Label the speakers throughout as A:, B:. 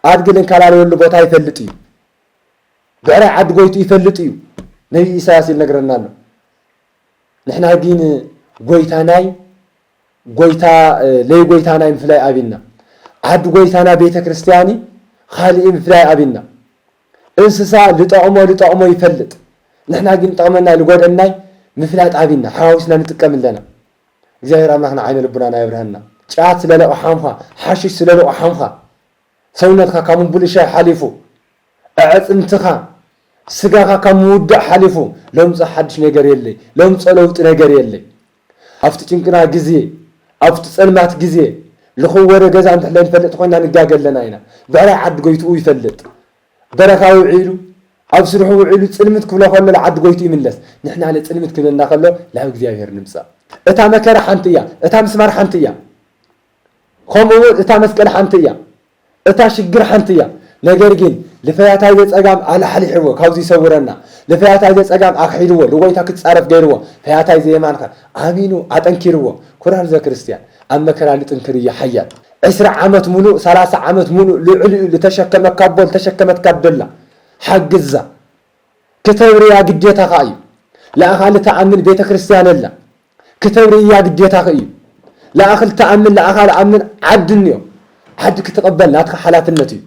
A: أدقلن كالالو بوتا يفلطي بعرى عد قويتو يفلطي نبي إساس ينقرنا له نحن هجين قويتاناي قويتا لي قويتاناي مفلاي أبينا عد قويتانا بيت كريستياني خالي مفلاي أبينا انسسا لطعمو يفلط نحن هجين طعمنا لقودناي مفلاي أبينا حاوسنا نتكمل لنا እግዚአብሔር አምላክና ዓይነ ልቡናና ይብርሃና ጫት ስለለው ሓምኻ ሓሽሽ ስለለው ሓምኻ ሰውነትካ ካብ ሙብልሻ ሓሊፉ ኣዕጽምትኻ ስጋኻ ካብ ምውዳእ ሓሊፉ ለምጽ ሓድሽ ነገር የለይ ለምጽ ለውጥ ነገር የለይ ኣብቲ ጭንቅና ግዜ ኣብቲ ጸልማት ግዜ ልኽወረ ገዛ እንተለን ፈልጥ ኮይና ንጋገለና ኢና ብዕራይ ዓዲ ጎይቱ ይፈልጥ በረኻዊ ዒሉ ኣብ ስርሑ ዒሉ ጽልምት ክብሎ ከሎ ዓዲ ጎይቱ ይምለስ ንሕና ለጽልምት ክብለና ከሎ ላብ እግዚአብሔር ንምጻእ እታ መከራ ሓንትያ እታ ምስማር ሓንትያ ከምኡ እታ መስቀል ሓንትያ እታ ሽግር ሓንትያ ነገር ግን ለፈያታይ ዘጸጋም አልሐሊሕዎ ካብዚ ይሰውረና ለፈያታይ ዘጸጋም አክሒልዎ ለጎይታ ክትጻረፍ ገይርዎ ፈያታይ ዘየማንካ አሚኑ አጠንኪርዎ ኩራር ዘክርስቲያን ኣብ መከራ ልጥንክር ይሐያል 20 ዓመት ሙሉ 30 ዓመት ሙሉ ልዕልኡ ለተሸከመካ ቦል ተሸከመትካ ደላ ሓግዛ ከተብሪያ ግዴታኻ እዩ ለአኻል ተአምን ቤተ ክርስቲያን አላ كتوريا قديتها خيو لا أخل تأمن لا أخل أمن عدنيو عد كتقبل لا تخ حالات النتي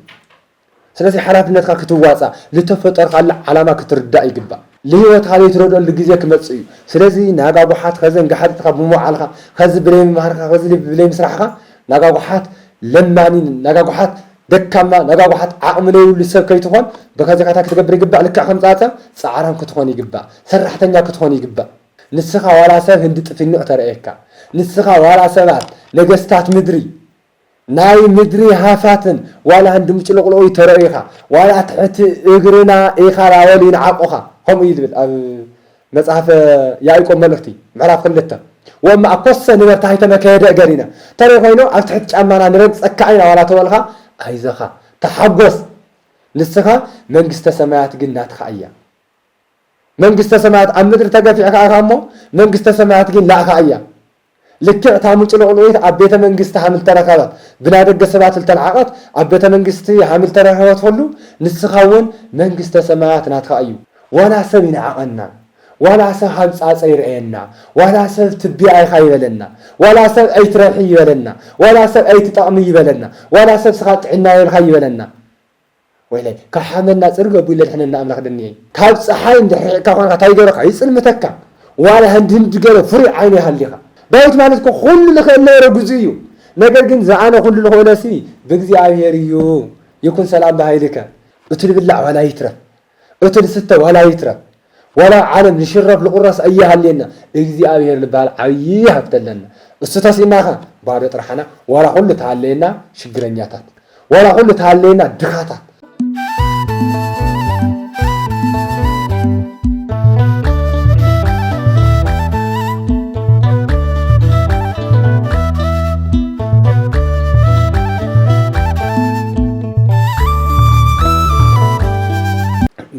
A: سلسي حالات النتي كتواسع لتفتر خلا على ما كتردأ يقبا ليه وتخلي ترد الجزية كمتصي سلسي ناقا بحات خزن قحد تخب مو على خز بريم مهرخ خز بريم مسرحها ناقا بحات لماني ناقا بحات دكما ناقا بحات عقملو لسب كي تخون بكذا كتاك تقبل يقبا لك خمسة سعرهم كتخون يقبا سرحتنيا كتخون يقبا نسخة ولا سب هندت في النقطة رأيكا نسخة ولا سبات نجستات مدري ناي مدري هافاتن ولا عندهم تلقلوي ترأيها ولا تحت إجرنا إخا راولين عقوها هم يدبل مصحف يايكم ملختي معرف خلتها وما أقصى نمر تحت مكايد أجرينا ترى هينو أفتحت أمانة نرد أكعينا ولا تولها عايزها تحبس نسخة من جست سماعات جنات خايا من قست سماعات أمدر تجافي أكامو من قست سماعات جن لا خايا لك تعمل تلقلويت عبيت من قست حامل تركات بنادق سبات التلعقات عبيت من قستي حامل تركات فلو نسخون من قست سماعات ناتخايو ولا سبين عقنا ولا سحب صاصير عينا ولا سب تبي أي خايب لنا ولا سب أي ترحي لنا ولا سب أي تطعمي لنا ولا سب سخات عنا الخايب لنا ويلي كحملنا صرغ بيل حنا ناملخ دني كاب صحاي اند كان تايغرق يصل متكا ولا هندين دغره فري عيني هليخا بايت مالتكو كل لخله رغزيو ነገር ግን زعانه كل لخولسي بእግዚአብሔር እዩ يكون سلام بهايلك اتل بالله ولا يترف اتل سته ولا يترف ولا عالم نشرب لقرص ايها لنا እግዚአብሔር ልባል عي هبتلنا استتسيناخ بعد طرحنا ولا كل تعالينا شغرኛታት ولا كل تعالينا ድኻታት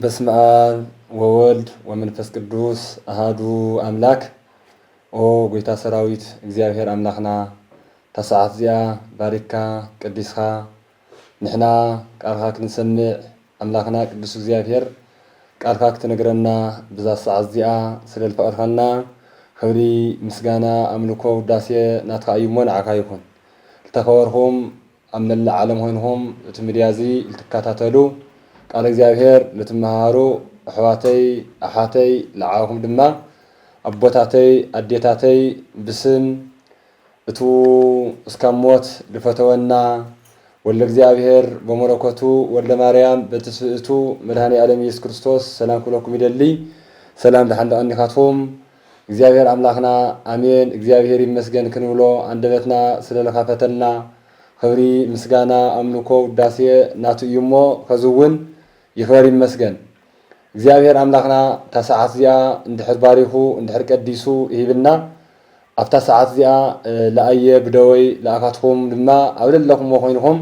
A: بسم الله وولد ومنفس قدوس أهادو أملاك أو قويتا سراويت እግዚአብሔር أملاخنا تسعات زيا باركا قديسها نحنا قالها كنسمع أملاخنا قدوس እግዚአብሔር قالها كتنقرنا بزا ساعات زيا سلال فقرخنا خبري مسقانا أملكو وداسي ناتخا أيمون عاكا يكون التخورهم أمن العالم هونهم تمريازي التكاتاتلو قال እግዚአብሔር لتمهارو أحواتي أحاتي لعاهم دما أبوتاتي أديتاتي بسم اتو اسكاموت لفتونا ولا እግዚአብሔር بمركوتو ولا مريم بتسئتو مدهاني عالم يسوع كريستوس سلام كلكم يدلي سلام لحد أنكاتهم እግዚአብሔር أملاخنا آمين እግዚአብሔር يمسجن كنولو عندبتنا سلالخافتنا خبري مسجانا أملكو داسية ناتو يمو خزون يخبر يمسجن እግዚአብሔር أملاخنا تسعات زيا اندحر باريخو اندحر قديسو يهبنا أفتا ساعات زيا لأيه بدوي لأخاتهم لما أولد لكم وخوينهم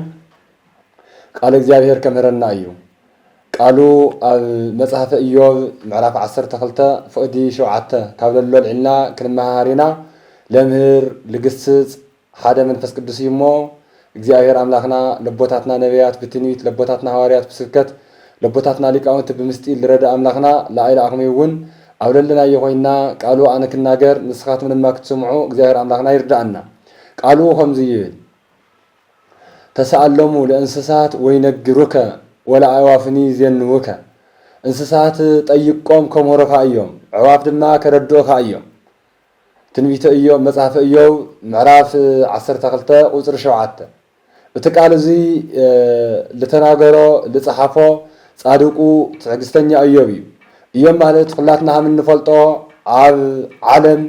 A: قال እግዚአብሔር كمهرنا أيو قالوا المصحف إيوب معرف 10 تخلته فؤدي شوعته كابل اللول عنا كلمة هارينا لمهر لقصص حدا من فس قدس يمو እግዚአብሔር አምላኽና ለቦታትና ነቢያት ብትንቢት ለቦታትና ሐዋርያት ብስብከት ለቦታትና ሊቃውንት ብምስጢር ልረዳ አምላኽና ለአይለ አኽሜ እውን አውለልና የሆይና ቃሉ አነ ክናገር ንስኻትም ድማ ክትሰምዑ እግዚአብሔር አምላኽና ይርዳአና። ቃሉ ከምዚ ይብል ተሰአለሙ ለእንስሳት ወይነግሩከ ወለአዕዋፍኒ ዘንውከ። እንስሳት ጠይቆም ከምህሮካ እዮም፣ ኣዕዋፍ ድማ ከረድኡካ እዮም። ትንቢተ ኢዮብ መጽሓፈ ኢዮብ ምዕራፍ 12 ቁፅሪ 7 እቲ ቃል እዚ ልተናገሮ ልፀሓፎ ጻድቁ ትዕግስተኛ ኢዮብ እዩ። ኢዮብ ማለት ኩላትና ከም እንፈልጦ ኣብ ዓለም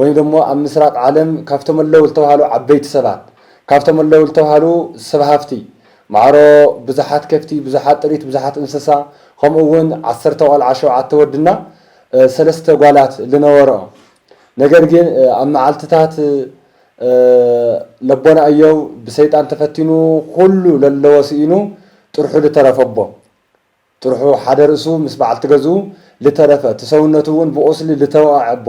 A: ወይ ደሞ ኣብ ምስራቅ ዓለም ካብቶም ኣለው ዝተባሃሉ ዓበይቲ ሰባት ካብቶም ኣለው ዝተባሃሉ ሰብሃፍቲ ማዕሮ ብዙሓት ከፍቲ ብዙሓት ጥሪት ብዙሓት እንስሳ ከምኡ እውን 10 ቆልዓ 7 ወድና 3 ጓላት ዝነበሮ ነገር ግን ኣብ መዓልትታት ለቦና ኢዮብ ብሰይጣን ተፈቲኑ ኩሉ ለለዎ ሲኢኑ ጥርሑ ልተረፈቦ ጥርሑ ሓደ ርእሱ ምስ በዓልቲ ገዝኡ ልተረፈ ተሰውነቱ እውን ብቁስሊ ልተወዓቦ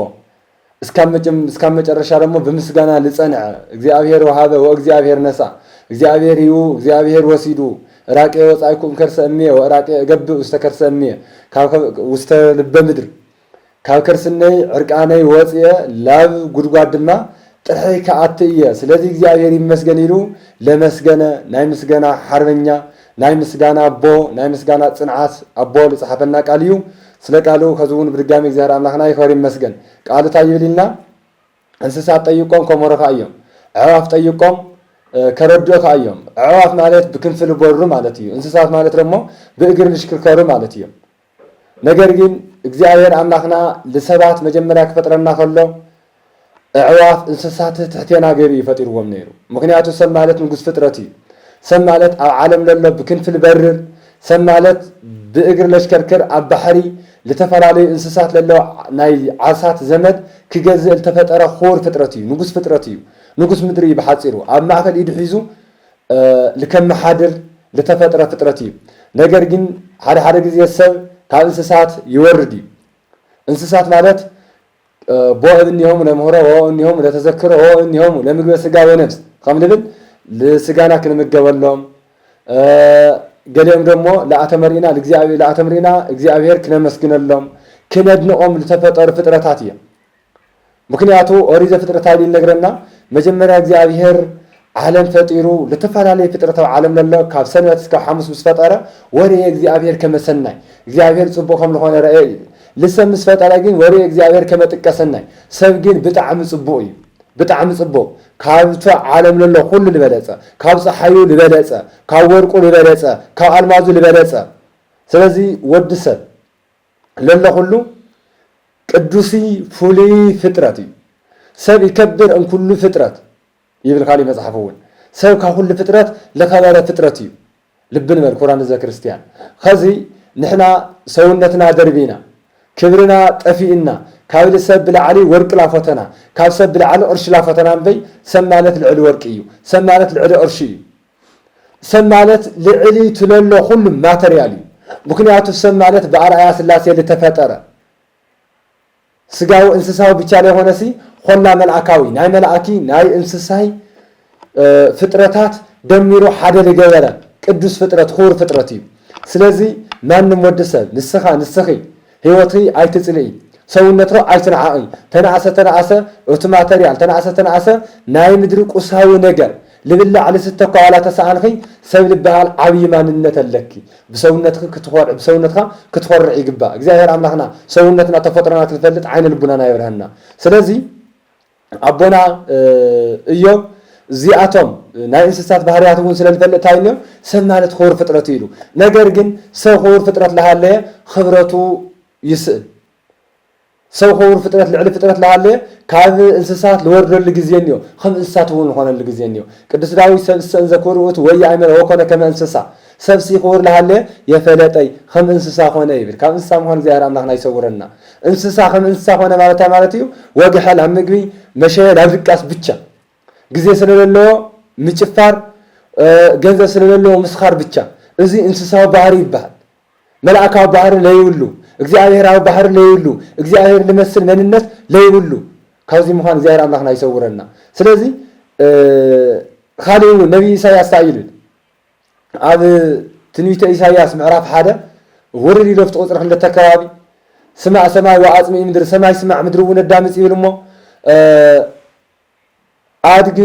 A: እስካብ መጨረሻ ደግሞ ብምስጋና ልጸንዐ እግዚአብሔር ወሃበ ወእግዚአብሔር ነሳ እግዚአብሔር ይሁ እግዚአብሔር ወሲዱ ራቄ ወጻይኩም ከርሰ እምየ ወራቄ እገብእ ውስተ ከርሰ እምየ ውስተ ልበ ምድር ካብ ከርስነይ ዕርቃነይ ወፅየ ላብ ጉድጓድ ድማ ጥርሐይ ከኣት እየ ስለዚ እግዚአብሔር ይመስገን ኢሉ ለመስገነ ናይ ምስገና ሓርበኛ ናይ ምስጋና ኣቦ ናይ ምስጋና ጽንዓት ኣቦ ዝፀሓፈና ቃል እዩ። ስለ ቃሉ ከዝውን ብድጋሚ እግዚአብሔር አምላኽና ይኽበር ይመስገን። ቃሉ እንታይ ይብል ኢልና እንስሳት ጠይቆም ከምህሮካ እዮም፣ ኣዕዋፍ ጠይቆም ከረድኡካ እዮም። ኣዕዋፍ ማለት ብክንፊ ልበሩ ማለት እዩ። እንስሳት ማለት ደግሞ ብእግሪ ልሽክርከሩ ማለት እዮም። ነገር ግን እግዚአብሔር አምላኽና ለሰባት መጀመሪያ ክፈጥረና ከሎ ኣዕዋፍ እንስሳት ትሕቴና ገይሩ ይፈጢርዎም ነይሩ። ምክንያቱ ሰብ ማለት ንጉስ ፍጥረት እዩ። ሰብ ማለት ኣብ ዓለም ለሎ ብክንፊ ልበርር ሰብ ማለት ብእግሪ ለሽከርክር ኣብ ባሕሪ لتفرالي انسسات لله ناي عصات زمد كجزء التفترة خور فترتي نقص فترتي نقص مدري بحاصيرو أب معكل يد حيزو لكم محاضر لتفترة فترتي نجر جن حد جزء السب كان انسسات يوردي انسسات مالت بو انهم لمهرة او انهم لتذكر او انهم لمجلس سجا ونفس خام لبن لسجانا كنا متجولهم قالهم دمو لا أتمرينا لإجزاء لا أتمرينا إجزاء غير كنا مسكين اللهم كنا بنقوم لتفتر فترة تاتية ممكن يعطوا أريد فترة تالي نجرنا مجمرة إجزاء غير عالم فتيرو لتفعل عليه فترة عالم لله كاب سنة تسكح حمس مسفترة وري إجزاء غير كما سنة إجزاء غير صبوخهم لخوان رأي لسه مسفترة جين وري إجزاء غير كما تكسنة سبجين بتعم صبوي بتعم صبو كابت عالم لله كل اللي بدأته كابت حيو اللي بدأته كورق اللي بدأته كالماز اللي بدأته سلزي ودسه لله كله قدوسي فولي فطرتي سب يكبر ان كل فطرت يبل خالي مصحفون سب كل فطرت لخبره فطرتي لبنا القران ذا كريستيان خزي نحنا سونتنا دربينا كبرنا طفينا كابل سب العلي ورق لافتنا كاب سب العلي قرش لافتنا بي سمالت العلي ورقيو سمالت العلي قرشي سمالت لعلي تللو كل ماتريالي مكنياتو سمالت بأرأي سلاسي اللي تفتر سقاو انسساو بيتالي هونسي خلنا ملعكاوي ناي ملعكي ناي انسساي فطرتات دميرو حدا لقولا قدوس فطرت خور فطرتي سلازي ما نمودسب نسخي هيوتي اي تسلي سونترو ايتنعاي تنعسه اوتوماتيال تنعسه ناي مدري قساوي ነገር لبلا على ستة قوالا تسعالخي سبب البهال عبي ماننة اللكي بسونتك كتخور يقبا እግዚአብሔር አምላክና ሰውነትና ተፈጥሮና ትፈልጥ አይነ ልቡናና ይብርሃና ስለዚህ አቦና ኢዮብ ዚአቶም ናይ እንስሳት ባህሪያቱን ስለልፈልጥ ታይነ ሰብ ማለት ኹር ፍጥረት ይሉ ነገር ግን ሰው ኹር ፍጥረት ለሃለ خبرቱ ይስእል سو خور فترة العلي فترة لعله كاب إنسانات لورد الجزينيو خم إنسانات هون خان الجزينيو كده سداوي سنذكر وت ويا عمل هو كنا كمان إنسان سبسي خور لعله يفلتي خم إنسان خان يبر كم إنسان خان زي هرام نحن يسورنا إنسان خم إنسان خان مالتيو وجه حال هم جوي مشي لابد كاس بتشا جزء سنلله متشفر جنز سنلله مسخر بتشا إزي إنسان بحري بحر ملأك بحر لا يولو እግዚአብሔር አብ ባህር ላይ ይሉ እግዚአብሔር ለመስል መንነት ላይ ይሉ ካዚ መሆን እግዚአብሔር አምላክና ይሰውረና ስለዚህ خالي نبي إساياس تايل أب تنويت إساياس معرف حدا ورد يلفت قصر خلة تكرابي سمع سماي وعزمي مدر سماي سمع مدرون الدامس يلمو أدق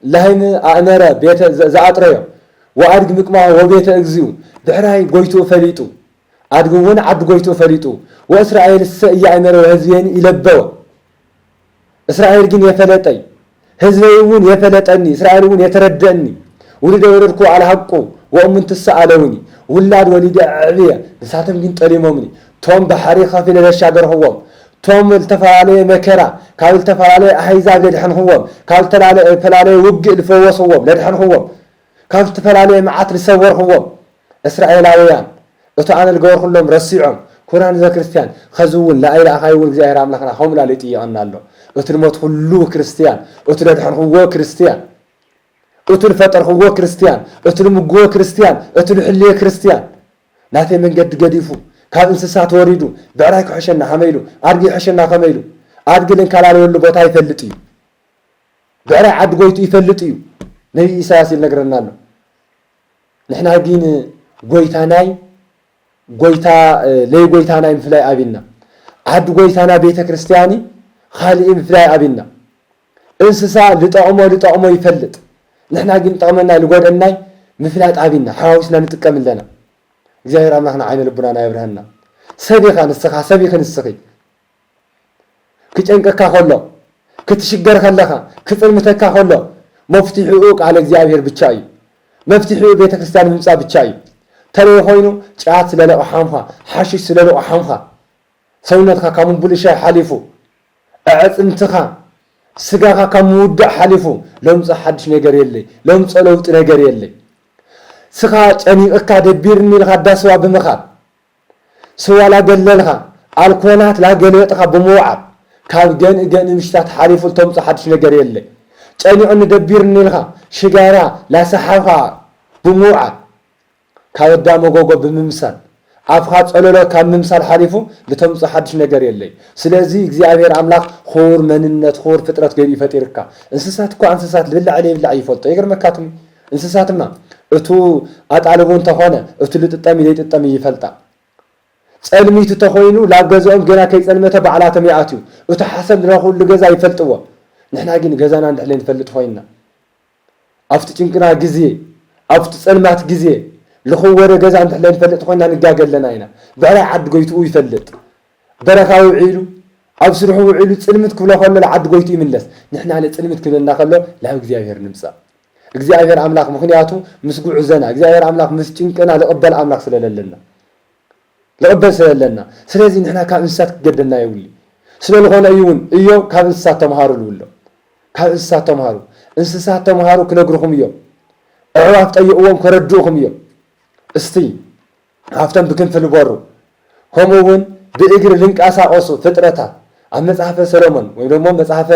A: لهين أنرا بيت زعتريا وأدق مكما وبيت أجزيو دحراي قويتو فريتو أدق ون عد قويتو فريتو وإسرائيل السئي أنرا هزين يلبوا إسرائيل جن يفلتي هزيون يفلتني إسرائيل ون يتردني ولد يردكو على حقه وأمن تسألوني ولاد ولد عبية لساتهم جن تريموني توم بحري خافين للشاجر هو توم التفاعلي مكرا كان التفاعلي أحيزاب لدحن هو كان التفاعلي وقع الفوس هو لدحن هو كان التفاعلي معات لسور هو إسرائيلاويان وتعالى الجور كلهم رسيعهم كوران ذا كريستيان خزون لا إله إلا هو الجزائر عملنا هم لا لتي أن الله وتلمت كله كريستيان وتلدحن هو كريستيان وتلفتر هو كريستيان وتلمجوا كريستيان وتلحليه كريستيان ناتي من قد قديفو كان إنسان وريدو بعراك حشنا حميلو أرجع حشنا خميلو أرجع لين كلامي اللي بوتاي فلتيو بعراك عد قويتو يفلتيو نبي إساسي نقرنا له نحن هجين قويتاناي قويتا ليه قويتاناي مفلاي أبينا عد قويتانا بيت كريستياني خالي مفلاي أبينا إنسان لطعمه يفلت نحن هجين طعمنا لقول الناي مفلاي أبينا حاوسنا نتكمل لنا እግዚአብሔር አምላክና አይነ ልቡናና ይብርሃና ሰቢኻ ንስኻ ሰቢኽ ንስኺ ክጨንቀካ ከሎ ክትሽገር ከለኻ ክጽልምተካ ከሎ መፍትሒኡ ቃል እግዚአብሔር ብቻ እዩ መፍትሒኡ ቤተ ክርስቲያን ምምጻ ብቻ እዩ ተለይ ኮይኑ ጫት ስለለቆ ሓምኻ ሓሽሽ ስለለቆ ሓምኻ ሰውነትካ ካብ ምቡልሻ ሓሊፉ ኣዕጽምትኻ ስጋኻ ካብ ምውዳእ ሓሊፉ ለምጽ ሓድሽ ነገር የለይ ለምጽ ለውጥ ነገር የለይ سخا ጨኒቕካ ደቢርኒ ኢልካ ዳስዋ ብምኻድ ስዋ ላገለልካ ኣልኮላት ላገለጥካ ብምውዓል ካብ ገን ምሽታት ሓሊፉ ተምጽ ሓድሽ ነገር የለይ ጨኒቕኒ ደቢርኒ ኢልካ ሽጋራ ላሰሓብካ ብምውዓል ካብ ዳሞ ጎጎ ብምምሳል ኣፍኻ ጸለሎ ካብ ምምሳል ሓሊፉ ለተምጽ ሓድሽ ነገር የለይ ስለዚ እግዚአብሔር አምላክ ኹር መንነት ኹር ፍጥረት ገይሩ ይፈጢርካ እንስሳት እኮ እንስሳት ልብላዕ ለይብላዕ ይፈልጦ ይግርመካትም እንስሳትማ እቱ አጣልቦን ተሆነ እቱ ልጥጠም ይጥጠም ይፈልጣ ጸልሚቱ ተኾይኑ ላገዘኦም ገና ከይጸልመተ በዓላተም ያአትዩ እቱ ሐሰብ ለኹሉ ገዛ ይፈልጥዎ ንሕና ግን ገዛና እንደሕለ ንፈልጥ ኾይና አፍቲ ጭንቅና ጊዜ አፍቲ ጸልማት ጊዜ ለኹወረ ገዛ እንደሕለ ንፈልጥ ኾይና ንጋገለና ኢና በላይ ዓድ ጎይቱ ይፈልጥ በረካው ዒሉ ኣብ ስርሑ ዒሉ ጽልምት ክብለ ኾሎ ዓድ ጎይቱ ይምለስ ንሕና ለጽልምት ክብለና ኸሎ ላብ እግዚአብሔር ንምጻ እግዚአብሔር አምላክ ምክንያቱ ምስጉዕ ዘና እግዚአብሔር አምላክ ምስጭንቀና ለቀበል አምላክ ስለለለና ለቀበል ስለለና ስለዚህ ንሕና ካብ እንስሳት ክገደልና ይውሊ ስለልኾነ ይውን እዮ ካብ እንስሳት ተማሃሩ ልውሎ ካብ እንስሳት ተማሃሩ እንስሳት ተማሃሩ ክነግርኹም እዮም ኣዕዋፍ ጠይቕዎም ከረድኡኹም እዮም እስቲ ሃፍተን ብክንፊ ልበሩ ከምኡውን ብእግሪ ልንቃሳቀሱ ፍጥረታት ኣብ መጽሓፈ ሰሎሞን ወይ ደግሞ መጽሓፈ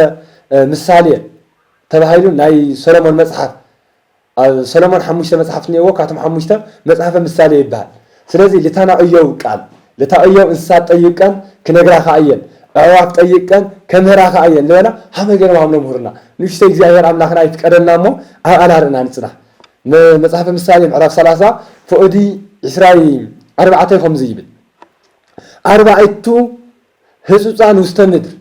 A: ምሳሌ ተባሂሉ ናይ ሰሎሞን መጽሓፍ ሰሎሞን 5 መጽሓፍ ነይዎ ካቶም 5 መጽሓፈ ምሳሌ ይባል ስለዚህ ለታናእየው ቃል ለታእየው እንስሳት ጠይቀን ክነግራኻ አየን ኣዕዋፍ ጠይቀን ከምህራኻ አየን ለና ሃመገረ ማምኖ ምሁርና ንሽተ እግዚአብሔር አምላክና ይፍቀደናሞ አላርና ንጽና መጽሐፈ ምሳሌ ምዕራፍ 30 ፍኡዲ 24 ከም ዝይብል አርባዕቱ ህጹጻን ውስተ ምድር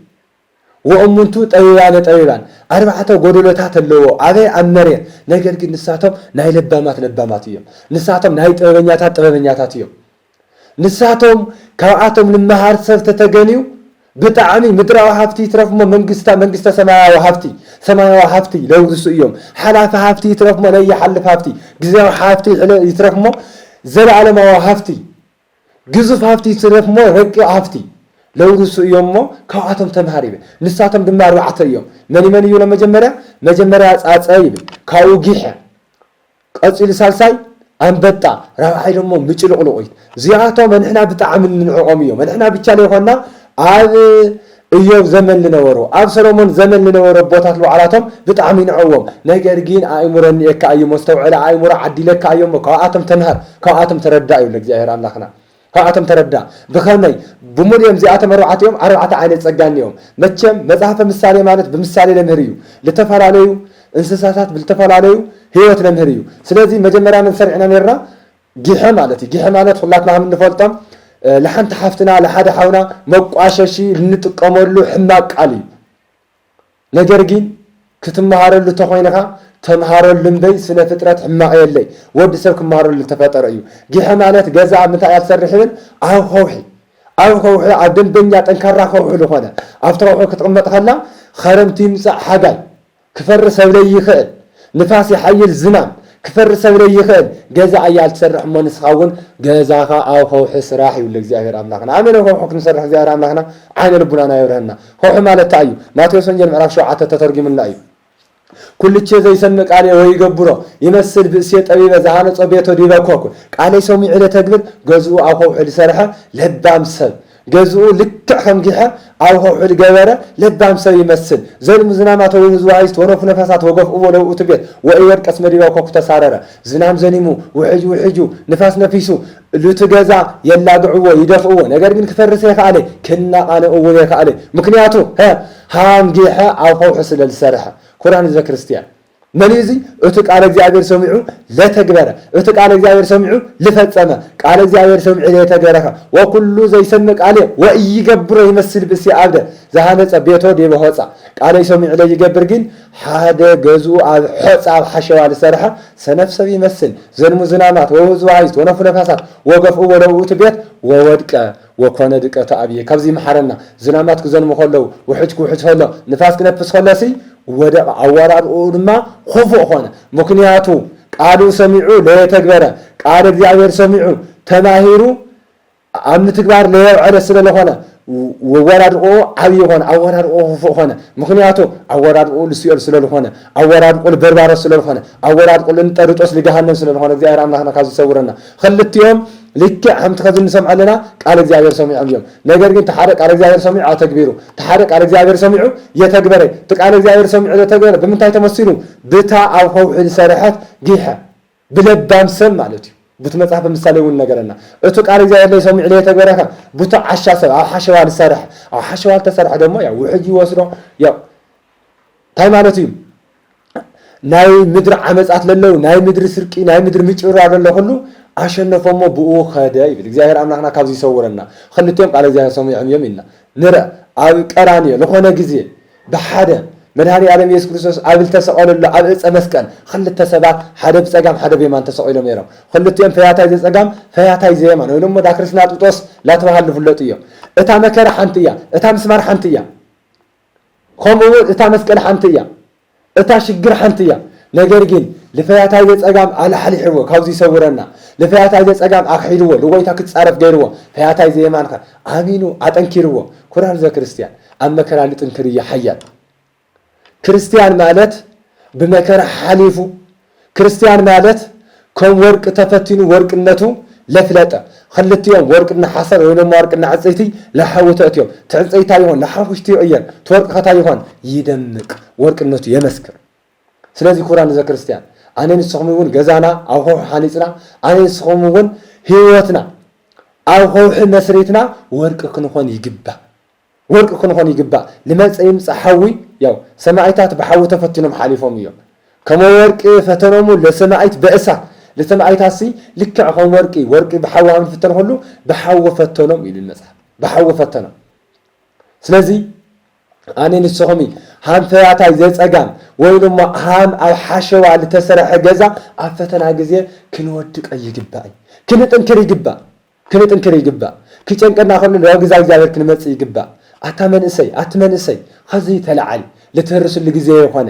A: ወእሙንቱ ጠይባን አርባዕተ ጎደሎታት አለዎ አበይ አመሬት ነገር ግን ንሳቶም ናይ ለባማት እዮም ንሳቶም ናይ ጥበበኛታት እዮም ንሳቶም ካብኣቶም ንምሃር ሰብ ተተገኒው ብጣዕሚ ምድራዊ ሃፍቲ ይትረፍሞ መንግስተ ሰማያዊ ሃፍቲ ለውርሱ እዮም ሓላፊ ሃፍቲ ይትረፍሞ ለይሓልፍ ሃፍቲ ግዜያዊ ሃፍቲ ይትረፍሞ ዘለዓለማዊ ሃፍቲ ግዙፍ ሃፍቲ ይትረፍሞ ረቂቕ ሃፍቲ ለውርሱ እዮሞ ካብኣቶም ተምሃር ይብል ንሳቶም ድማ ኣርባዕተ እዮም መን እዩ መጀመርያ ጻጸ ይብል ካብኡ ጊሕ ቀጺሉ ሳልሳይ አንበጣ ራብዓይ ደግሞ ምጭልቕልቕ እዚኣቶም ንሕና ብጣዕሚ ንዕቆም እዮም ንሕና ብቻ ለይኾና ኣብ እዮብ ዘመን ልነበሩ ኣብ ሰሎሞን ዘመን ልነበሩ ቦታት ለዓላቶም ብጣዕሚ ንዕዎም ነገር ግን ኣእምሮን የካ እዩ መስተውዕለ ኣእምሮ ዓዲለካ እዮም ካብኣቶም ተምሃር ካብኣቶም ተረዳ እዩ ለእግዚአብሔር አምላክና ካብኣቶም ተረዳ ብኸመይ ብሙሉኦም እዚኣቶም ኣርባዕተ ዓይነት ጸጋ እኒኦም መቸም መጽሓፈ ምሳሌ ማለት ብምሳሌ ለምህር እዩ ለተፈላለዩ እንስሳታት ብልተፈላለዩ ህይወት ለምህር እዩ ስለዚህ መጀመሪያ ምን ሰርዕና ነርና ጊሐ ማለት እዩ ጊሐ ማለት ሁላትና ምንፈልጦም ለሓንቲ ሓፍትና ለሓደ ሓውና መቋሸሺ ልንጥቀመሉ ሕማቅ ቃል እዩ ነገር ግን ክትመሃረሉ ተኾይነኻ ተምሃረሉ እምበይ ስነ ፍጥረት ሕማቅ የለይ ወዲ ሰብ ክመሃረሉ ተፈጠረ እዩ ጊሐ ማለት ገዛ ምንታይ እያ ትሰርሕ ይብል ኣብ ከውሒ ኣብ ደንበኛ ጠንካራ ከውሒ ዝኾነ ኣብቲ ከውሒ ክትቕመጥ ከላ ኸረምቲ ይምፃእ ሓጋይ ክፈርስ ሰብለይ ይኽእል ንፋስ ይሓይል ዝናብ ክፈርስ ሰብለይ ይኽእል ገዛ እያ ትሰርሕ እሞ ንስኻ እውን ገዛኻ ኣብ ከውሒ ስራሕ ይብል እግዚአብሔር ኣምላኽና ኣመነ ከውሒ ክንሰርሕ እግዚአብሔር ኣምላኽና ዓይነ ልቡናና ይብርህና ከውሒ ማለት እንታይ እዩ ማቴዎስ ወንጌል ምዕራፍ 7 ተተርጊሙልና እዩ ኩልቼ ዘይሰምዕ ቃሌ ወይገብሮ ይመስል ብእሴ ጠቢበ ዝሃነፆ ቤቶ ዲበ ኮኩ ቃለይ ሰሚዑ ለተግብር ገዝኡ ኣብ ከውሒ ዝሰርሐ ለባም ሰብ ገዝኡ ልክዕ ከም ጊሐ ኣብ ከውሒ ዝገበረ ለባም ሰብ ይመስል ዘልሙ ዝናማት ወውህዝዋይስት ወነፉ ነፈሳት ወገፍእዎ ለውእቱ ቤት ወኢወድቀስ መዲበ ኮኩ ተሳረረ ዝናም ዘኒሙ ውሕጁ ንፋስ ነፊሱ ልቲ ገዛ የላግዕዎ ይደፍእዎ ነገር ግን ክፈርስ የከኣለ ክናቃነ እውን የከኣለ ምክንያቱ ሃም ጊሐ ኣብ ከውሒ ስለ ዝሰርሐ ኩራን ዘ ክርስቲያን من يزي أتقال እግዚአብሔር ሰሚዑ ለተግበረ أتقال እግዚአብሔር ሰሚዑ ለፈጸመ ቃል እግዚአብሔር ሰሚዑ ለተግበረካ ወኩሉ ዘይሰምዕ ቃል ወይገብሮ ይመስል ብሲ አብደ ዘሃነፀ ቤቶ ዲበ ሆፃ ቃል ሰሚዑ ለይገብር ግን ሓደ ገዙ ኣብ ሆፃ ኣብ ሓሸዋ ለሰርሐ ሰነፍ ሰብ ይመስል ዘንሙ ዝናማት ወውዝዋይት ወነፉ ነፋሳት ወገፍኡ ወለውእቱ ቤት ወወድቀ ወኮነ ድቀተ ኣብየ ካብዚ መሐረና ዝናማት ክዘንሙ ከለው ውሕጅ ከሎ ንፋስ ክነፍስ ከለሲ ወደ አዋራድኡ ድማ ኹፉእ ኾነ ምክንያቱ ቃሉ ሰሚዑ ለተግበረ ቃል እግዚአብሔር ሰሚዑ ተማሂሩ ኣብ ምትግባር ለየውዕለ ስለለኾነ ወወራድኡ ዓብይ ኾነ አዋራድኡ ኹፉእ ኾነ ምክንያቱ አዋራድኡ ልስዮል ስለለኾነ አዋራድኡ በርባሮ ስለለኾነ አዋራድኡ ልንጠርጦስ ለገሃነም ስለለኾነ እግዚአብሔር አምላክና ካዝ ሰውረና خلتيهم ልክ አምት ከዝን ሰምዓለና ቃል እግዚአብሔር ሰሚዑ እዮም ነገር ግን ተሓደ ቃል እግዚአብሔር ሰሚዑ አተግቢሩ ተሓደ ቃል እግዚአብሔር ሰሚዑ የተግበረ ተቃል እግዚአብሔር ሰሚዑ ለተግበረ በምንታይ ተመሲሉ ብታ ኣብ ከውሒ ሰርሐት ጊሐ ብለባም ሰብ ማለት እዩ ብትመጽሐፍ በምሳሌ እውን ነገርና እቱ ቃል እግዚአብሔር ሰሚዑ ለተግበረካ ብታ ዓሻ ሰብ ኣብ ሓሸዋ ሰርሐ ኣብ ሓሸዋ ተሰርሐ ደሞ ያው ውሕጂ ወስዶ ያው ታይ ማለት እዩ ናይ ምድር ዓመጻት ለለው ናይ ምድር ስርቂ ናይ ምድር ምጭራ ለለው ሁሉ አሸነፈሞ ብኡ ኸደ ይብል እግዚአብሔር አምላክና ካብዚ ሰውረና خلتهم ቃል እግዚአብሔር ሰሚዑም ይምና ንረ ኣብ ቀራንዮ ለኾነ ጊዜ በሓደ መድኃኒ ዓለም ኢየሱስ ክርስቶስ ኣብ ተሰቀለሉ ኣብ ዕፀ መስቀል خلተ ሰባት ሓደ በጸጋም ሓደ በየማን ተሰቂሎም ነይሮም خلتهم ፈያታይ ዘጸጋም ፈያታይ ዘየማን ወይ ደሞ ዳክርስና ጡጦስ ላተባሃሉ ፍለጡ እዮም እታ መከራ ሓንቲ እያ እታ ምስማር ሓንቲ እያ ከምኡ እታ መስቀል ሓንቲ እያ እታ ሽግር ሓንቲ እያ ነገር ግን ለፈያታይ ዘጸጋም አልሐሊሕዎ ካብዚ ሰውረና ለፈያታይ ዘጸጋም አክሒልዎ ለጎይታ ክትጻረፍ ገይርዎ ፈያታይ ዘየማንካ አሚኑ አጠንኪርዎ ኩራን ዘ ክርስቲያን ኣብ መከራ ልጥንክር ይሐያል ክርስቲያን ማለት በመከራ ሓሊፉ ክርስቲያን ማለት ከም ወርቅ ተፈቲኑ ወርቅነቱ ለፍለጠ خلتيهم ወርቅና ሓሰር ወይ ደሞ ወርቅና ዓፀይቲ ለሐውተትዮም ትዕፀይታ ይሆን ለሐውሽቲ ይየር ተወርቅ ኸታ ይሆን ይደምቅ ወርቅነቱ የመስክር ስለዚህ ኩራን ዘ ክርስቲያን አነ ንስኹምውን ገዛና ኣብ ከውሒ ሓኒፅና አነ ንስኹምውን ህይወትና ኣብ ከውሒ መስሪትና ወርቅ ክንኾን ይግባእ ወርቅ ክንኾን ይግባእ ልመፅእ ይምፅሓዊ ያው ሰማዕታት ብሓዊ ተፈቲኖም ሓሊፎም እዮም ከም ወርቂ ፈተኖሙ ለሰማዕት በእሳት ለሰማዕታሲ ልክዕ ከም ወርቂ ብሓዊ ምፍተን ሁሉ ብሓዊ ፈተኖም ኢሉ መጽሓፍ ብሓዊ ፈተኖም ስለዚህ አነ ንስኹም ሃም ፈያታይ ዘጸጋም ወይ ደሞ ሃም ኣብ ሓሸዋ ለተሰርሐ ገዛ ኣብ ፈተና ጊዜ ክንወድቅ ይግባእ ክንጥንክር ይግባእ ክጨንቀና ከሉ ለግዛ እግዚአብሔር ክንመጽእ ይግባእ አትመንእሰይ ከዚ ተለዓል ለተርስሉ ጊዜ ይኾነ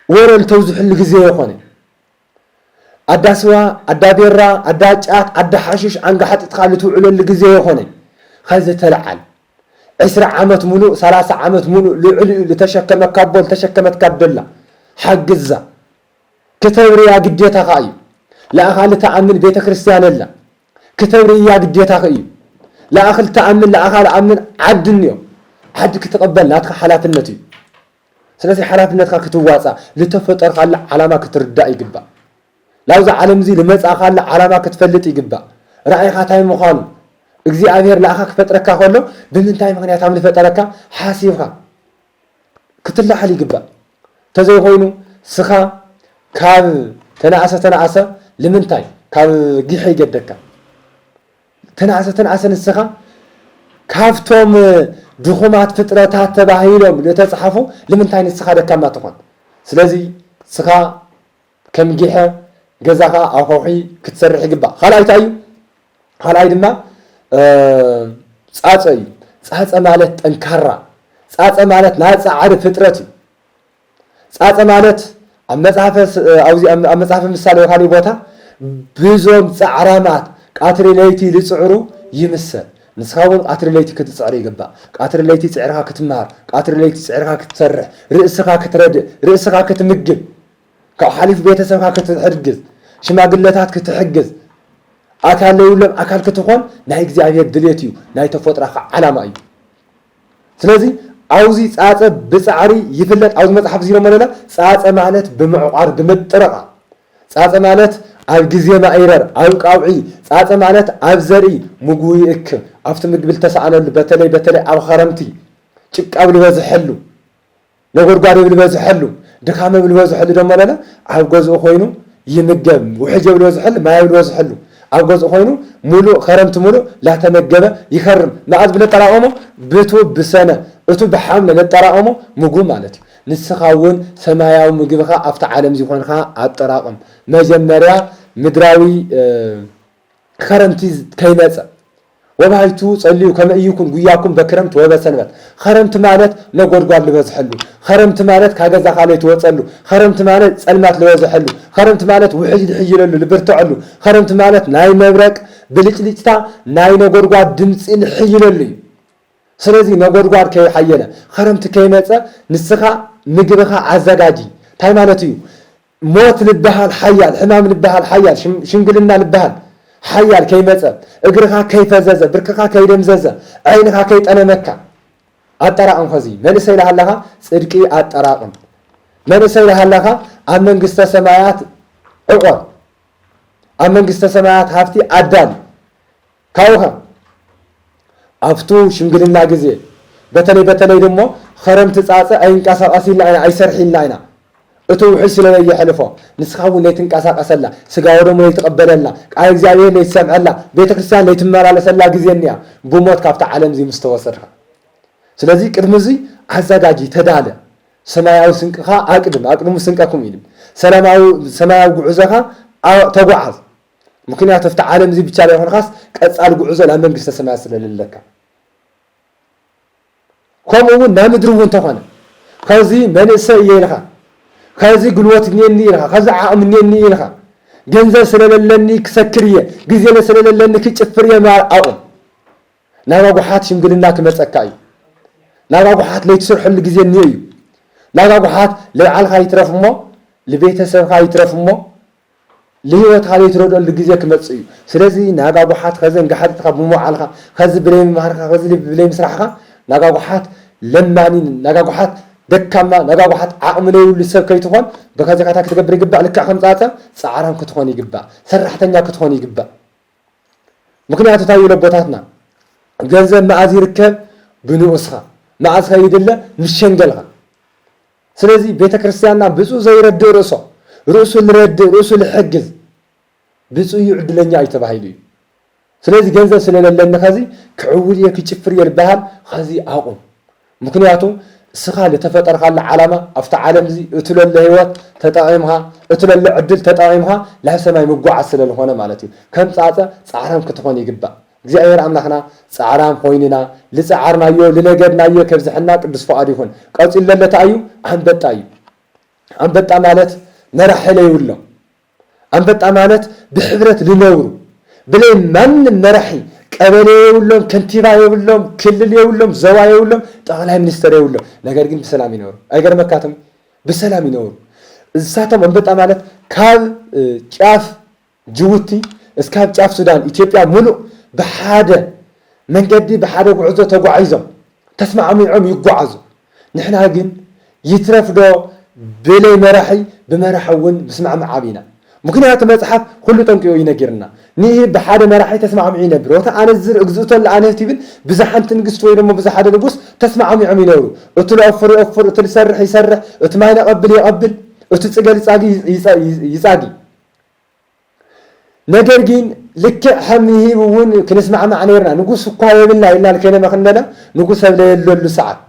A: ወረል ተውዝሕሉ ጊዜ ይኾነ አዳስዋ አዳቤራ አዳጫት አዳሐሽሽ አንጋሐጥትካ ልትውዕለሉ ጊዜ ይኾነ ከዚ ተለዓል 10 ዓመት ሙሉ 30 ዓመት ሙሉ ልዕልኡ ለተሸከመካ ቦል ተሸከመትካ ደላ ሓግዛ ከተብሪያ ግዴታኻ እዩ ለአኻል ተአምን ቤተ ክርስቲያን አላ ከተብሪያ ግዴታኻ እዩ ለአኻል ተአምን ለአኻል አምን ዓድንዮ ዓድ ክትቀበል ናትካ ሓላፍነት እዩ ስለዚህ ሓላፍነትካ ክትዋጻ ለተፈጠርካለ ዓላማ ክትርዳእ ይግባእ ላውዛ ዓለም እዚ ለመጻኻለ ዓላማ ክትፈልጥ ይግባእ ራእይኻ ታይ ምዃኑ እግዚአብሔር ለአኻ ክፈጥረካ ከሎ ብምንታይ ምክንያት አምን ፈጠረካ ሓሲብካ ክትላሐል ይግባእ تزوي خوينو سخا كاب تنعسة لمنتاي كاب جيحي جدكا تنعسة السخا كافتم دخومات فترات تباهيلهم لتصحفوا لمنتاي السخا دكا ما تكون سلازي سخا كم جيحة جزاها أو خوحي كتسرح جبا خلاص تايو خلاص دما صاص مالت انكرا صاص مالت ناص عارف فطرتي صاص مالت أمزعف مثال وخالي بوتا بزوم صعرامات قاتري ليتي لصعرو يمسل نسخاون قاتري ليتي كتصعري يغبا قاتري ليتي صعرها كتمار قاتري ليتي صعرها كتسرح رئسها كترد رئسها كتمجب كاو حليف بيتسبها كتحجز شماغلتات كتحجز أكال لولم أكال كتخون ناي እግዚአብሔር ድሌትዩ ናይ ተፈጥራኻ ዓላማ እዩ ስለዚህ አውዚ ጻጸ ብጻዕሪ ይፍለጥ አውዚ መጽሐፍ ዚሮ መለላ ጻጸ ማለት በመዕቋር በመጥረቃ ጻጸ ማለት ኣብ ግዜ ማይረር ኣብ ቃውዒ ጻጸ ማለት ኣብ ዘሪ ምግቡ ይእክብ ኣብቲ ምግብል ተሳአነሉ በተለይ ኣብ ኸረምቲ ጭቃ ብልበዝሐሉ ነጎድጓድ ብልበዝሐሉ ድካመ ብልበዝሐሉ ደሞ ለላ ኣብ ገዝኡ ኮይኑ ይምገብ ውሕጀ ብልበዝሐሉ ማይ ብልበዝሐሉ ኣብ ገዝኡ ኮይኑ ሙሉእ ኸረምቲ ሙሉእ ላተመገበ ይኸርም ንኣዝ ብለጠራቐሞ ብቱ ብሰነ እቱ ብሓምለ ለጠራቐሞ ምግቡ ማለት እዩ ንስኻ እውን ሰማያዊ ምግብኻ ኣብቲ ዓለም ዝኾንካ ኣጠራቕም መጀመርያ ምድራዊ ኸረምቲ ከይመፀ ወባይቱ ጸልዩ ከመ ኢይኩን ጉያኩም በክረምት ወበሰንበት ኸረምቲ ማለት ነጎድጓድ ልበዝሐሉ ኸረምቲ ማለት ካገዛኻ ለይትወፀሉ ኸረምቲ ማለት ጸልማት ልበዝሐሉ ኸረምቲ ማለት ውሕጅ ልሕይለሉ ልብርትዐሉ ኸረምቲ ማለት ናይ መብረቅ ብልጭልጭታ ናይ ነጎድጓድ ድምፂ ልሕይለሉ እዩ ስለዚ ነጎድጓድ ከይሓየለ ኸረምቲ ከይመፀ ንስኻ ምግብኻ ኣዘጋጂ እንታይ ማለት እዩ ሞት ልበሃል ሓያል ሕማም ልበሃል ሓያል ሽምግልና ልበሃል حيال كي مزة اجرها كي فززة بركها كي دمززة عينها كي تنمكة التراقم خزي من سيلها لها صدقي التراقم من سيلها لها أمن قست سمايات عقر أمن قست سمايات هفتي أدل كوها أفتو شمقلنا جزيل بتلي دمو خرم تسعة أين كسر أصيل لنا أي سرحين لنا أتو حس لنا يحلفه نسخاو ليتن كاساق أسلا سقاو دمو يتقبل الله قال إجزاوية ليتسمع الله بيت كريستيان ليتمر على سلا جزينيا بموت كافتا عالم زي مستوى سلازي كدمزي عزاقاجي تدالة سماياو سنكها أقدم سنكاكم يلم سماياو قعوزها تقعز ممكن يتفتح عالم زي بتشالي يخون خاص كأسأل قعوزة لأمن قصة سمايا سلا للك كومو نامدرون تخوانا خازي من إسائي لها خازي قلوات نيني لها خازي عام نيني لها جنزة سلاللني كسكرية جزيلة سلاللني كتشفرية مع الأقوم ناغا قحات شمقلنا كمسأكاي ناغا قحات ليتسرح اللي جزيل نيو ناغا قحات لعالها يترفمو لبيت سرها يترفمو ليوت خالي يترد اللي جزيل كمسأيو سلازي ناغا قحات خازن قحات تخبمو عالها خازي بليم مهارها خازي بليم سرحها ناغا قحات لماني ناغا قحات دكما ناغا قحات عقملو لسب كيتخون بكذا كاتا كتقبر يقبع لك خمساتا صعرام كتخون يقبع سرحتنيا كتخون يقبع مكنياتو تايو لبوتاتنا ገንዘብ ማዓዝ ይርከብ ብንኡስኻ ማዓዝ ከይድለ ምሸንገልኻ ስለዚህ ቤተክርስቲያንና ብፁዕ ዘይረድእ ርእሱ ልረድእ ርእሱ ልሕግዝ ብፁዕ ይዕድለኛ አይተባሂሉ እዩ ስለዚህ ገንዘብ ስለሌለና ከዚ ክዕውል የክጭፍር የልበሃል ከዚ አቁም ምክንያቱ ስኻ ለተፈጠርካለ ዓላማ አፍታ ዓለም እዚ እትለለ ህይወት ተጣቂምካ እትለለ ዕድል ተጣቂምካ ናብ ሰማይ ምጓዓዝ ስለሆነ ማለት እዩ ከም ጻጸ ጻዕራም ክትኾን ይግባእ እግዚአብሔር አምላክና ጻዕራም ኮይንና ልጻዓርናዮ ልነገድናዮ ከብዝሕና ቅዱስ ፈቃድ ይሁን ቀጽል ለለታዩ አንበጣ ማለት መራሕለ ይውሎ አንበጣ ማለት ብሕብረት ልነብሩ ብለይ ማንም መራሒ ቀበሌ ይውሎም ከንቲባ ይውሎም ክልል ይውሎም ዘዋ ይውሎም ጠቅላይ ሚኒስትር ይውሎም ነገር ግን በሰላም ይኖሩ አይገርመካትም በሰላም ይኖሩ እሳተም አንበጣ ማለት ካብ ጫፍ ጅቡቲ እስከ ጫፍ ሱዳን ኢትዮጵያ ሙሉ بحاد من قدي بحاد قعزة تقعيزهم تسمع عم يقعزوا نحن هاجن يترفدوا بلي مرحي بمرحون بسمع معابينا ምክንያቱ መጽሓፍ ኩሉ ጠንቂዮ ይነግርና ንህ ብሓደ መራሒ ተስማዕምዑ ይነብር ወታ ኣነ ዝር እግዚእቶ ለኣነህት ይብል ብዛሓንቲ ንግስቲ ወይ ደሞ ብዛሓደ ንጉስ ተስማዕምዖም ይነብሩ እቲ ለአፍር ይአፍር እቲ ልሰርሕ ይሰርሕ እቲ ማይ ነቐብል ይቐብል እቲ ጽገል ይጻጊ ነገር ግን ልክዕ ሕምሂብ እውን ክንስማዕማዕ ነርና ንጉስ እኳ የብልና ኢልና ልከነ መኽነለ ንጉስ ኣብለየለሉ ሰዓት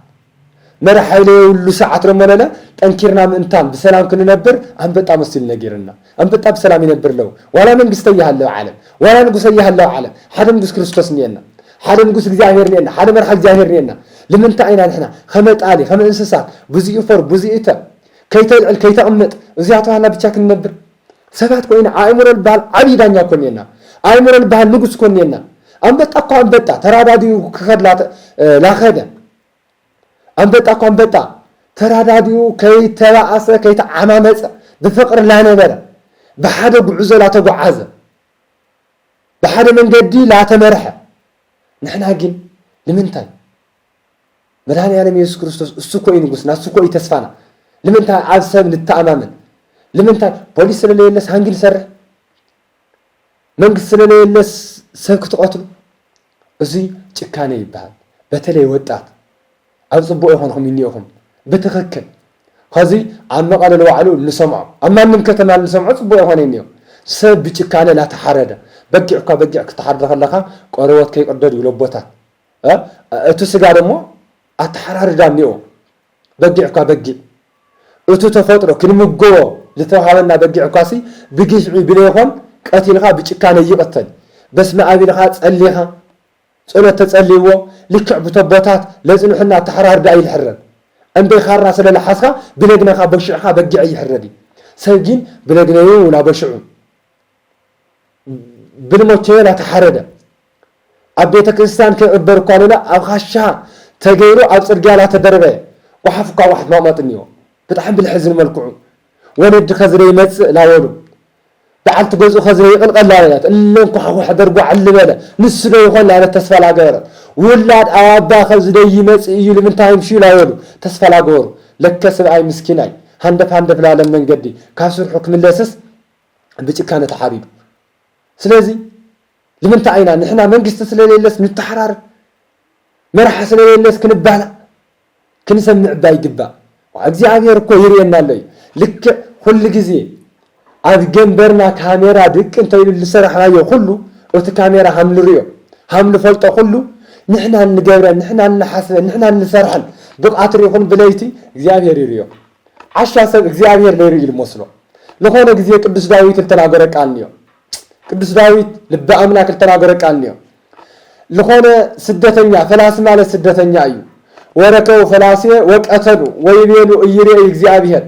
A: መራሓይለ የብሉ ሰዓት ረመለለ ጠንኪርና ምእንታን ብሰላም ክንነብር አንበጣ መስል ነጊርና አንበጣ ብሰላም ይነብር ለው ዋላ መንግስተ ይሃለው ዓለም ዋላ ንጉስ ይሃለው ዓለም ሓደ ንጉስ ክርስቶስ ነየና ሓደ ንጉስ እግዚአብሔር ነየና ሓደ መራሒ እግዚአብሔር ነየና ለምንታይ አይና ንሕና ከመጣሊ ከመ እንስሳት ብዙይ ፈር ብዙይ ተ ከይተልዕል ከይተቀመጥ እዚያተዋና ብቻ ክንነብር ሰባት ኮይና አእምሮል ባል ዓቢዳኛ ኮንየና አእምሮል ባል ንጉስ ኮንየና አንበጣ እኮ አንበጣ ተራዳዲው ከኸድላ ላኸደ አንበጣ እኮ አንበጣ ተራዳዲው ከይተባአሰ ከይተዓማመፀ ብፍቅር ላነበረ በሓደ ጉዕዞ ላተጓዓዘ በሓደ መንገዲ ላተመርሐ ንሕና ግን ንምንታይ መድኃኒዓለም ኢየሱስ ክርስቶስ እሱ ኮይ ንጉስና እሱ ኮይ ተስፋና ንምንታይ ኣብ ሰብ ንተኣማምን ንምንታይ ፖሊስ ስለለየለስ ሃንጊ ንሰርሕ መንግስቲ ስለለየለስ ሰብ ክትቆትሉ እዙይ ጭካነ ይበሃል በተለይ ወጣት ኣብ ጽቡቕ ይኾንኩም ይኒኦኹም ብትኽክል ከዚ ኣብ መቐለ ለዋዕሉ ንሰምዖ ኣብ ማንም ከተማ ንሰምዖ ጽቡቕ ይኾነ ይኒኦ ሰብ ብጭካነ ላተሓረደ በጊዕካ በጊዕ ክትሓርደ ከለካ ቆረቦት ከይቅደድ ይብሎ ቦታት እቲ ስጋ ደሞ ኣተሓራርዳ እኒኦ በጊዕካ በጊዕ እቲ ተፈጥሮ ክንምገቦ ዝተውሃበና በጊዕካ ሲ ብግሽዒ ብለይኾን ቀቲልካ ብጭካነ ይቕተል በስመ ኣብ ኢልካ ጸሊኻ ጸሎት ተጸልይዎ ልክዕ ብተቦታት ለጽንሕና ተሓራርዳ ይልሕረድ እንበይ ካርና ስለለሓስካ ብለግነኻ በሽዕኻ በጊዕ ይሕረድ ሰብ ግን ብለግነዩ ላበሽዑ ብልሞቸየ ላተሓረደ ኣብ ቤተ ክርስቲያን ክቕበር እኳ ሉላ ኣብ ካሻ ተገይሩ ኣብ ጽርግያ ላተደረበየ ወሓፍካ ዋሕድ መቕመጥ እኒኦ ብጣዕሚ ብልሕዝን መልክዑ ወለዲ ኸዝረ ይመጽእ ላወሉ በዓልቲ ገዝኡ ኸዝረ ይቕልቀል ላበለት እለንኳ ዋሕ ደርጎ ዓልበለ ንሱ ዶ ይኾን ላበለት ተስፋ ላገበረ ውላድ ኣባ ኸዝደይ ይመጽእ እዩ ንምንታይ ምሽዩ ላወሉ ተስፋ ላገበሩ ለከ ሰብኣይ ምስኪናይ ሃንደፍ ላለም መንገዲ ካብ ስርሑ ክምለስስ ብጭካነ ተሓሪዱ ስለዚ ንምንታይ ኢና ንሕና መንግስቲ ስለሌለስ ንተሓራርድ መራሓ ስለሌለስ ክንባላ ክንሰምዕ ባ ይግባእ እግዚአብሔር እኮ ይርየና ኣሎ እዩ ልክዕ ኩሉ ግዜ ኣብ ገንበርና ካሜራ ድቅ እንተይሉ ልሰራሕናዮ ኩሉ እቲ ካሜራ ሃም ንሪኦ ሃም ንፈልጦ ኩሉ ንሕና ንገብረን ንሕና ንሓስበን ንሕና ንሰርሐን ብቃትሪ ይኹን ብለይቲ እግዚአብሔር ይርዮ ዓሻ ሰብ እግዚአብሔር ለይርኢ ይመስሎ ለኾነ ግዜ ቅዱስ ዳዊት ልተናገረ ቃል እኒኦ ቅዱስ ዳዊት ልበ አምላክ ልተናገረ ቃል እኒኦ ለኾነ ስደተኛ ፈላሲ ማለት ስደተኛ እዩ ወረከው ፈላሲየ ወቀተሉ ወይቤሉ እይርአዩ እግዚአብሔር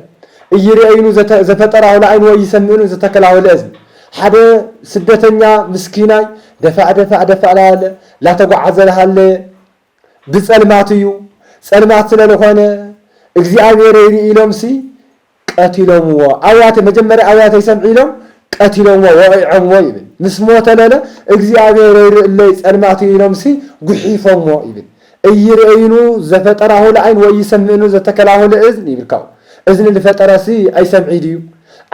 A: እይርአዩኑ ዘፈጠራሁ ለዓይን ወይሰምዑኑ ዘተከላሁ ለእዝኒ ሓደ ስደተኛ ምስኪናይ ደፋዕ ላለ ላተጓዓዘ ላሃለ ብጸልማት እዩ ጸልማት ስለለኾነ እግዚአብሔር ይርኢ ኢሎምሲ ቀቲሎምዎ ኣዋተ መጀመርያ ኣዋተ ይሰምዑ ኢሎም ቀቲሎምዎ ወቂዖምዎ ይብል ምስ ሞተ ለለ እግዚአብሔር ይርእለይ ጸልማት ኢሎምሲ ጉሒፎምዎ ይብል እይርአዩኑ ዘፈጠራሁ ለዓይን ወይሰምዑኑ ዘተከላሁ ለእዝኒ ይብል ካብኡ እዝኒ ልፈጠረሲ ኣይሰምዒ ድዩ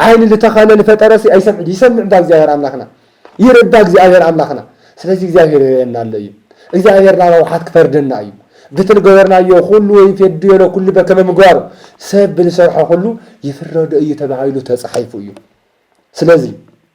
A: ዓይኒ ልተኸለ ልፈጠረሲ ኣይሰምዒ ድዩ ይሰምዕ ባ እግዚአብሔር ኣምላኽና ይርዳ እግዚአብሔር ኣምላኽና ስለዚ እግዚአብሔር ይርአየና ኣሎ እዩ እግዚአብሔር ናባ ውሓት ክፈርደና እዩ ብትልገበርናዮ ኩሉ ወይፈድዮ ሎ ኩሉ በከመ ምግባሩ ሰብ ብልሰርሖ ኩሉ ይፍረዶ እዩ ተባሂሉ ተጻሒፉ እዩ ስለዚ